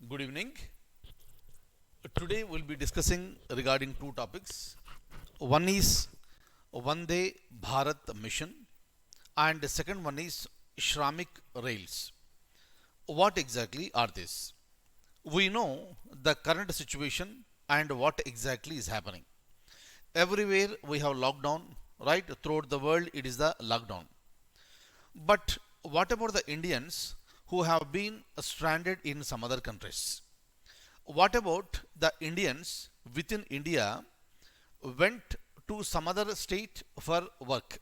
Good evening. Today we'll be discussing regarding two topics. One is Vande Bharat mission and the second one is Shramik Rails. What exactly are these? We know the current situation and what exactly is happening. Everywhere we have lockdown, right? Throughout the world it is the lockdown. But what about the Indians who have been stranded in some other countries? What about the Indians within India went to some other state for work?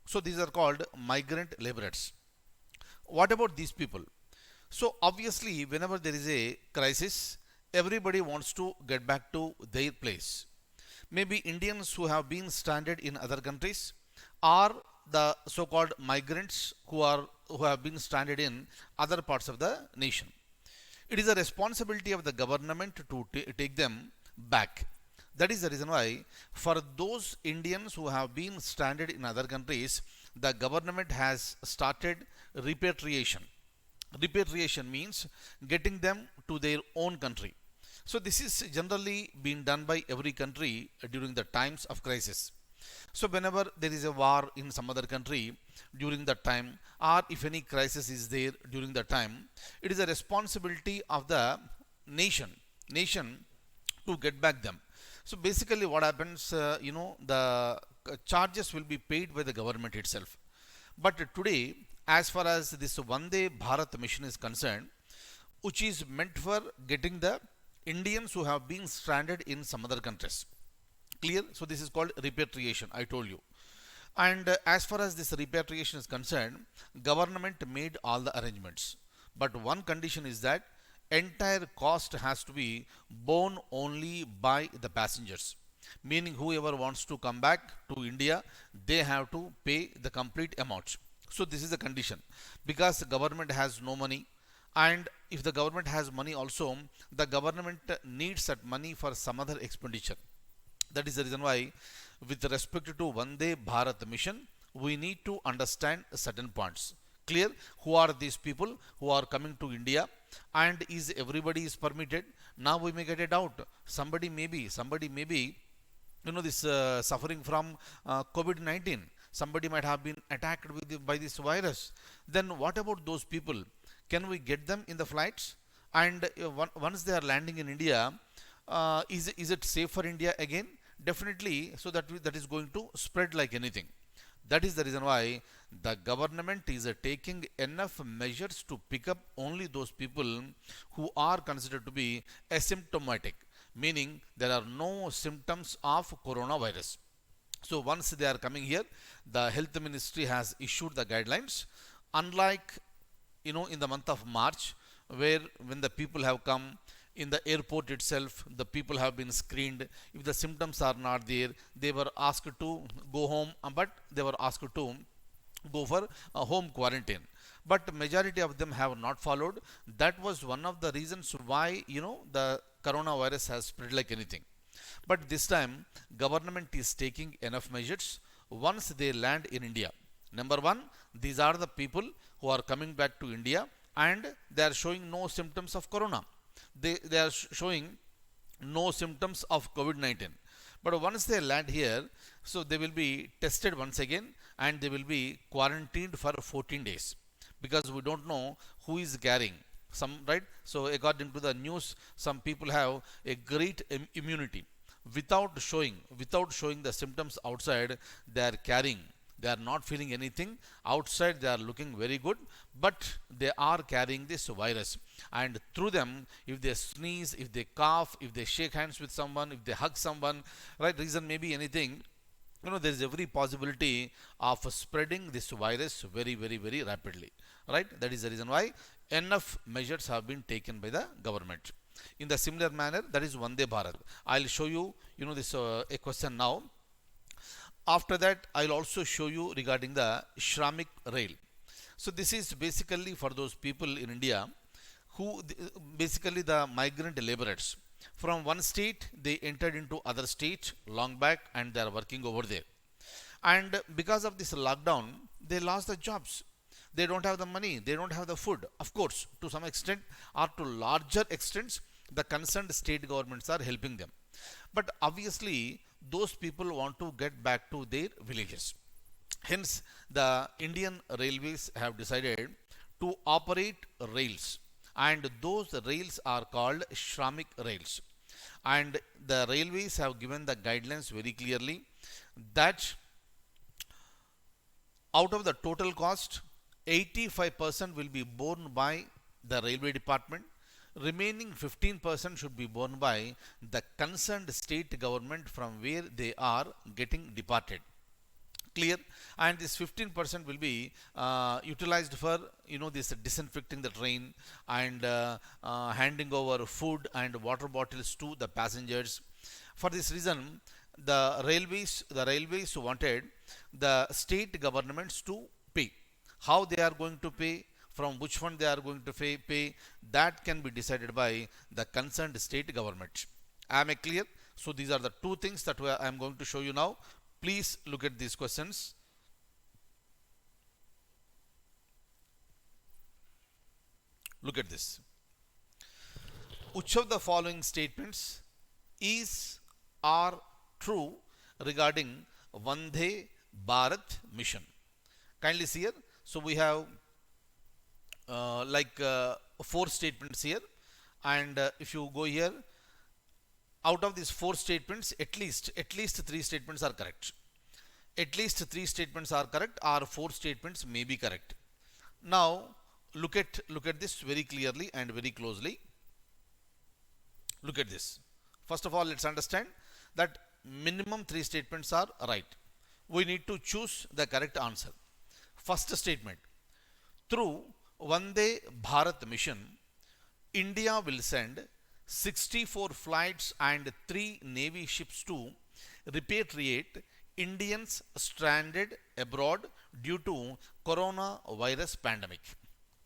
So these are called migrant laborers. What about these people? So obviously, whenever there is a crisis, everybody wants to get back to their place. Maybe Indians who have been stranded in other countries, or the so-called migrants who have been stranded in other parts of the nation. It is a responsibility of the government to take them back. That is the reason why, for those Indians who have been stranded in other countries, the government has started repatriation. Repatriation means getting them to their own country. So, this is generally being done by every country during the times of crisis. So, whenever there is a war in some other country during that time, or if any crisis is there during that time, it is a responsibility of the nation to get back them. So, basically, what happens, the charges will be paid by the government itself. But today, as far as this Vande Bharat mission is concerned, which is meant for getting the Indians who have been stranded in some other countries. Clear? So this is called repatriation, I told you. And as far as this repatriation is concerned, government made all the arrangements. But one condition is that entire cost has to be borne only by the passengers. Meaning whoever wants to come back to India, they have to pay the complete amount. So this is the condition. Because the government has no money, and if the government has money also, the government needs that money for some other expenditure. That is the reason why, with respect to Vande Bharat mission, we need to understand certain points. Clear? Who are these people who are coming to India, and is everybody is permitted? Now we may get a doubt. Somebody may be, this suffering from COVID-19. Somebody might have been attacked by this virus. Then what about those people? Can we get them in the flights? And once they are landing in India, is it safe for India again? Definitely. So that is going to spread like anything. That is the reason why the government is taking enough measures to pick up only those people who are considered to be asymptomatic, meaning there are no symptoms of coronavirus. So once they are coming here, the health ministry has issued the guidelines. Unlike in the month of March, where when the people have come in the airport itself, the people have been screened. If the symptoms are not there, they were asked to go home, but they were asked to go for a home quarantine. But majority of them have not followed. That was one of the reasons why the coronavirus has spread like anything. But this time, government is taking enough measures once they land in India. Number one, these are the people who are coming back to India and they are showing no symptoms of corona. They are showing no symptoms of COVID-19. But once they land here, so they will be tested once again and they will be quarantined for 14 days because we don't know who is carrying some, right? So according to the news, some people have a great immunity without showing the symptoms outside. They are carrying, they are not feeling anything outside, they are looking very good, but they are carrying this virus. And through them, if they sneeze, if they cough, if they shake hands with someone, if they hug someone, right, reason may be anything, there is every possibility of spreading this virus very, very, very rapidly, right? That is the reason why enough measures have been taken by the government. In the similar manner, that is Vande Bharat. I'll show you, this a question now. After that, I'll also show you regarding the Shramik Rail. So this is basically for those people in India who basically the migrant laborers. From one state, they entered into other state long back and they are working over there. And because of this lockdown, they lost the jobs. They don't have the money, they don't have the food. Of course, to some extent or to larger extents, the concerned state governments are helping them. But obviously, those people want to get back to their villages. Hence, the Indian Railways have decided to operate rails, and those rails are called Shramik rails. And the railways have given the guidelines very clearly that out of the total cost, 85% will be borne by the railway department. Remaining 15% should be borne by the concerned state government from where they are getting departed. Clear? And this 15% will be utilized for this disinfecting the train and handing over food and water bottles to the passengers. For this reason, the railways wanted the state governments to pay. How they are going to pay, from which fund they are going to pay, that can be decided by the concerned state government. Am I clear? So these are the two things that I am going to show you now. Please look at these questions. Look at this. Which of the following statements is or true regarding Vande Bharat mission? Kindly see here. So we have four statements here, and if you go here, out of these four statements, at least three statements are correct. At least three statements are correct, or four statements may be correct. Now look at this very clearly and very closely. Look at this. First of all, let's understand that minimum three statements are right. We need to choose the correct answer. First statement: through Vande Bharat mission, India will send 64 flights and 3 Navy ships to repatriate Indians stranded abroad due to coronavirus pandemic.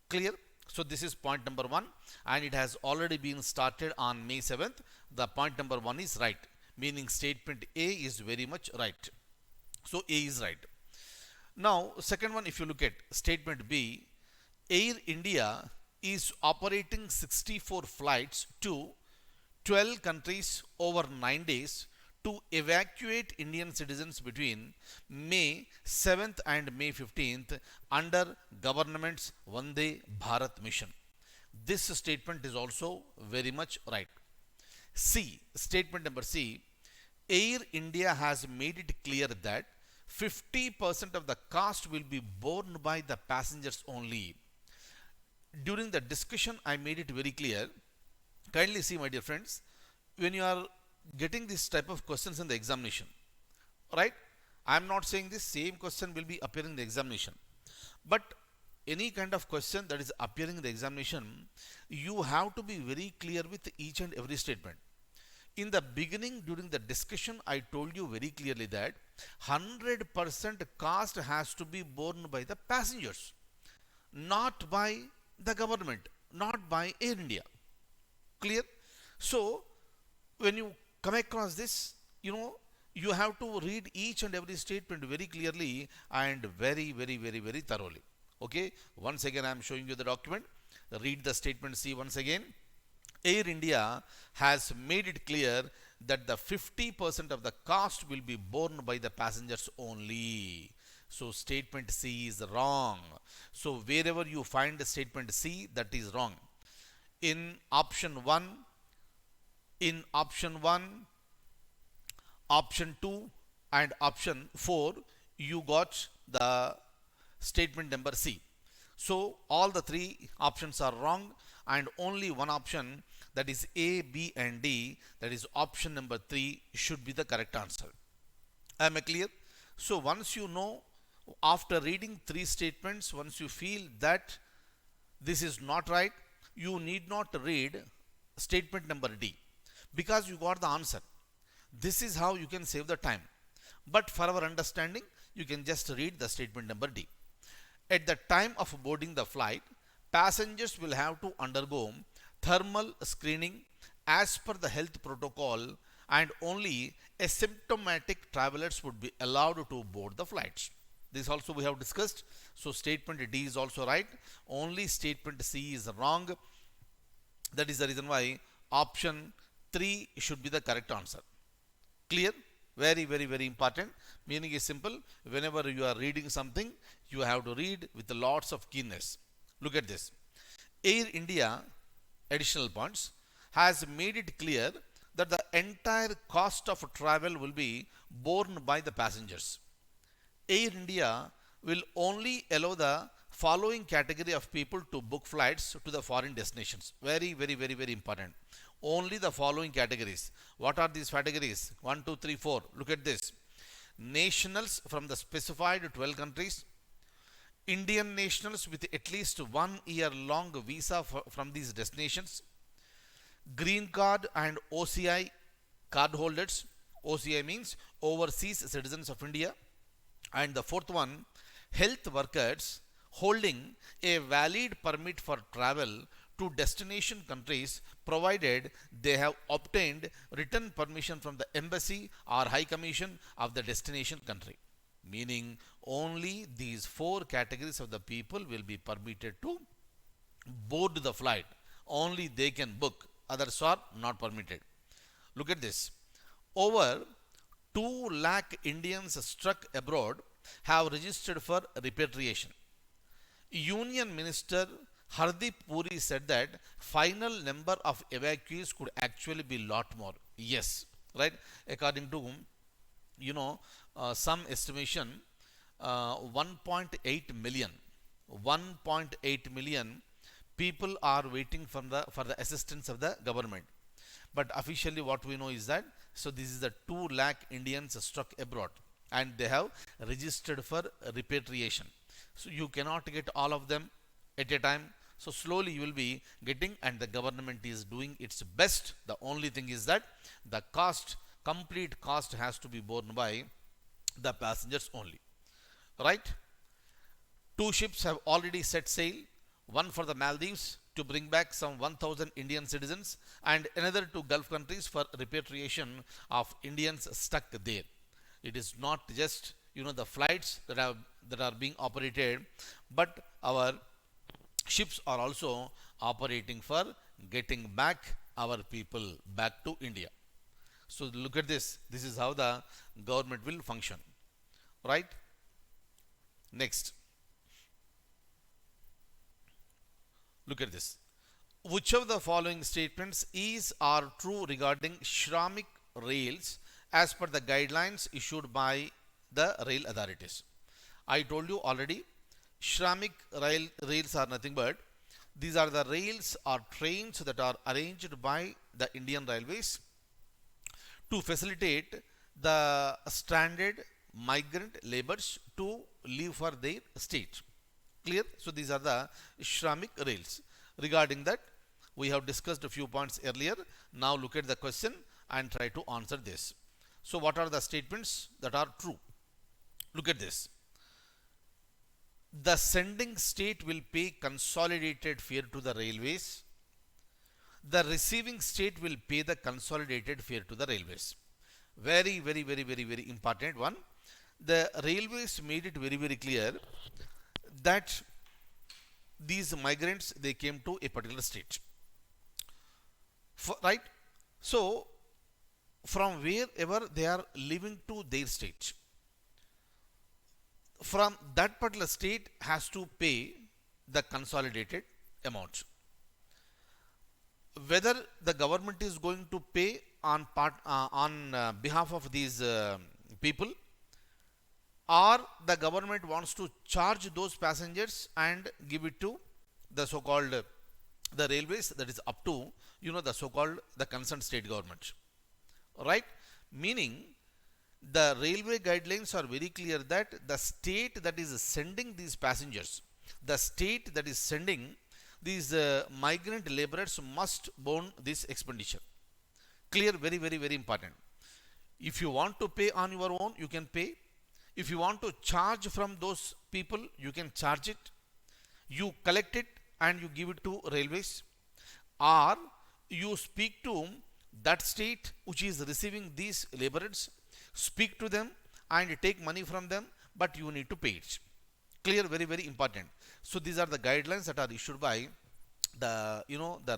Clear? So this is point number one, and it has already been started on May 7th. The point number one is right, meaning statement A is very much right. So A is right. Now, second one, if you look at statement B, Air India is operating 64 flights to 12 countries over 9 days to evacuate Indian citizens between May 7th and May 15th under government's Vande Bharat mission. This statement is also very much right. C, statement number C, Air India has made it clear that 50% of the cost will be borne by the passengers only. During the discussion, I made it very clear. Kindly see, my dear friends, when you are getting this type of questions in the examination, right? I am not saying this same question will be appearing in the examination, but any kind of question that is appearing in the examination, you have to be very clear with each and every statement. In the beginning, during the discussion, I told you very clearly that 100% cost has to be borne by the passengers, not by the government, not by Air India. Clear? So, when you come across this, you have to read each and every statement very clearly and very, very, very, very thoroughly. Okay? Once again, I am showing you the document. Read the statement C once again. Air India has made it clear that the 50% of the cost will be borne by the passengers only. So statement C is wrong. So wherever you find the statement C, that is wrong. In option 1, option 2 and option 4, you got the statement number C. So all the three options are wrong, and only one option, that is A, B and D, that is option number 3, should be the correct answer. Am I clear? So once you know, after reading three statements, once you feel that this is not right, you need not read statement number D, because you got the answer. This is how you can save the time. But for our understanding, you can just read the statement number D. At the time of boarding the flight, passengers will have to undergo thermal screening as per the health protocol, and only asymptomatic travelers would be allowed to board the flights. This also we have discussed. So statement D is also right. Only statement C is wrong. That is the reason why option 3 should be the correct answer. Clear? Very, very, very important. Meaning is simple. Whenever you are reading something, you have to read with lots of keenness. Look at this. Air India, additional points, has made it clear that the entire cost of travel will be borne by the passengers. Air India will only allow the following category of people to book flights to the foreign destinations. Very, very, very, very important. Only the following categories. What are these categories? 1, 2, 3, 4. Look at this. Nationals from the specified 12 countries. Indian nationals with at least 1 year long visa from these destinations. Green card and OCI card holders. OCI means overseas citizens of India. And the fourth one, health workers holding a valid permit for travel to destination countries provided they have obtained written permission from the embassy or high commission of the destination country. Meaning only these 4 categories of the people will be permitted to board the flight. Only they can book. Others are not permitted. Look at this. Over 2 lakh Indians struck abroad have registered for repatriation. Union Minister Hardeep Puri said that final number of evacuees could actually be lot more. Yes, right? According to some estimation, 1.8 million, 1.8 million people are waiting for the assistance of the government. But officially, what we know is that this is the 2 lakh Indians struck abroad, and they have registered for repatriation. So you cannot get all of them at a time. So slowly you will be getting, and the government is doing its best. The only thing is that the complete cost has to be borne by the passengers only. Right? 2 ships have already set sail. One for the Maldives to bring back some 1,000 Indian citizens, and another to Gulf countries for repatriation of Indians stuck there. It is not just the flights that are being operated, but our ships are also operating for getting back our people back to India. So look at this. This is how the government will function. Right? Next. Look at this. Which of the following statements is or true regarding Shramik rails as per the guidelines issued by the rail authorities? I told you already, Shramik rails are nothing but these are the rails or trains that are arranged by the Indian Railways to facilitate the stranded migrant laborers to leave for their state. Clear? So these are the Shramik rails. Regarding that, we have discussed a few points earlier. Now look at the question and try to answer this. So what are the statements that are true? Look at this. The sending state will pay consolidated fare to the railways. The receiving state will pay the consolidated fare to the railways. Very, very, very, very, very important one. The railways made it very, very clear that these migrants, they came to a particular state. Right? So, from wherever they are living to their state, from that particular state has to pay the consolidated amount. Whether the government is going to pay on behalf of these people, or the government wants to charge those passengers and give it to the so-called the railways, that is up to the so-called the concerned state government. Right? Meaning the railway guidelines are very clear that the state that is sending these passengers, the state that is sending these migrant laborers must bear this expenditure. Clear? Very, very, very important. If you want to pay on your own, you can pay. If you want to charge from those people, you can charge it. You collect it and you give it to railways, or you speak to that state which is receiving these laborers, speak to them and take money from them, but you need to pay it. Clear? Very, very important. So these are the guidelines that are issued by the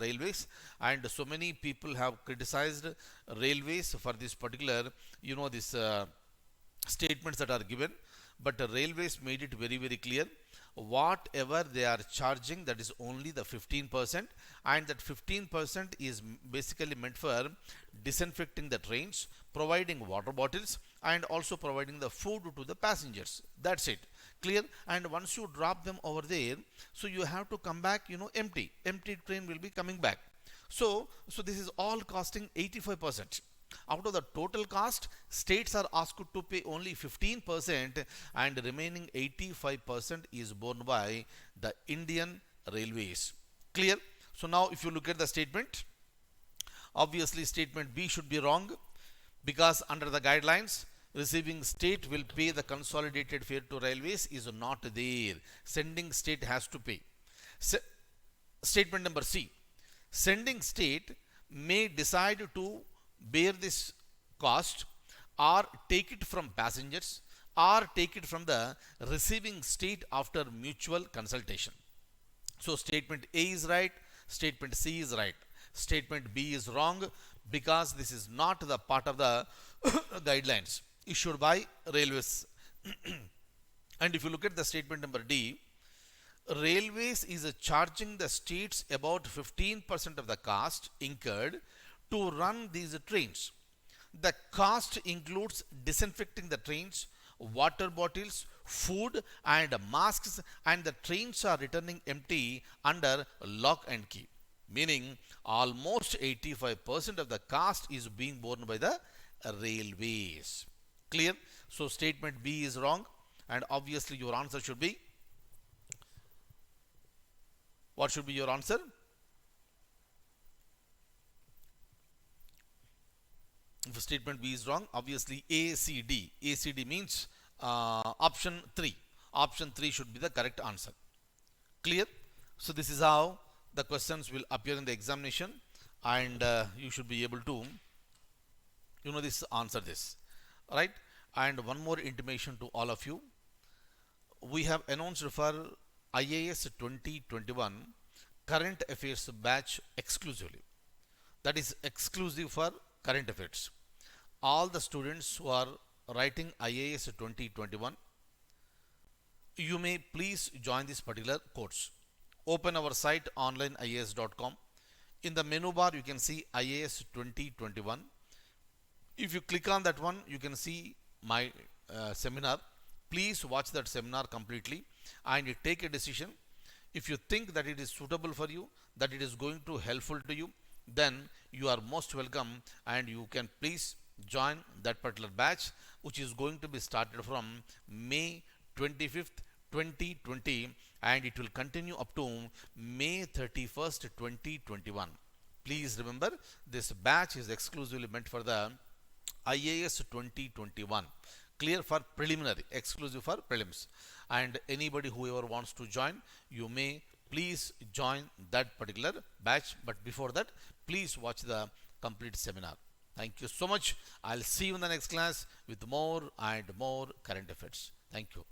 railways, and so many people have criticized railways for this particular this statements that are given, but the railways made it very, very clear. Whatever they are charging, that is only the 15%, and that 15% is basically meant for disinfecting the trains, providing water bottles, and also providing the food to the passengers. That's it. Clear? And once you drop them over there, so you have to come back empty train will be coming back. So this is all costing 85%. Out of the total cost, states are asked to pay only 15%, and remaining 85% is borne by the Indian Railways. Clear? So now if you look at the statement, obviously statement B should be wrong, because under the guidelines, receiving state will pay the consolidated fare to railways is not there. Sending state has to pay. Statement number C. Sending state may decide to bear this cost, or take it from passengers, or take it from the receiving state after mutual consultation. So statement A is right, statement C is right, statement B is wrong, because this is not the part of the guidelines issued by railways. And if you look at the statement number D, railways is charging the states about 15% of the cost incurred to run these trains. The cost includes disinfecting the trains, water bottles, food, and masks, and the trains are returning empty under lock and key. Meaning almost 85% of the cost is being borne by the railways. Clear? So statement B is wrong, and obviously your answer should be, what should be your answer? If statement B is wrong, obviously A, C, D. A, C, D means option 3. Option 3 should be the correct answer. Clear? So this is how the questions will appear in the examination, and you should be able to answer this, right? And one more intimation to all of you. We have announced for IAS 2021 current affairs batch exclusively. That is exclusive for current affairs. All the students who are writing IAS 2021, you may please join this particular course. Open our site onlineias.com. In the menu bar, you can see IAS 2021. If you click on that one, you can see my seminar. Please watch that seminar completely and you take a decision. If you think that it is suitable for you, that it is going to helpful to you, then you are most welcome, and you can please join that particular batch, which is going to be started from May 25th 2020, and it will continue up to May 31st 2021. Please remember, this batch is exclusively meant for the IAS 2021. Clear? For preliminary, exclusive for prelims. And anybody whoever wants to join, you may please join that particular batch. But before that, please watch the complete seminar. Thank you so much. I'll see you in the next class with more and more current affairs. Thank you.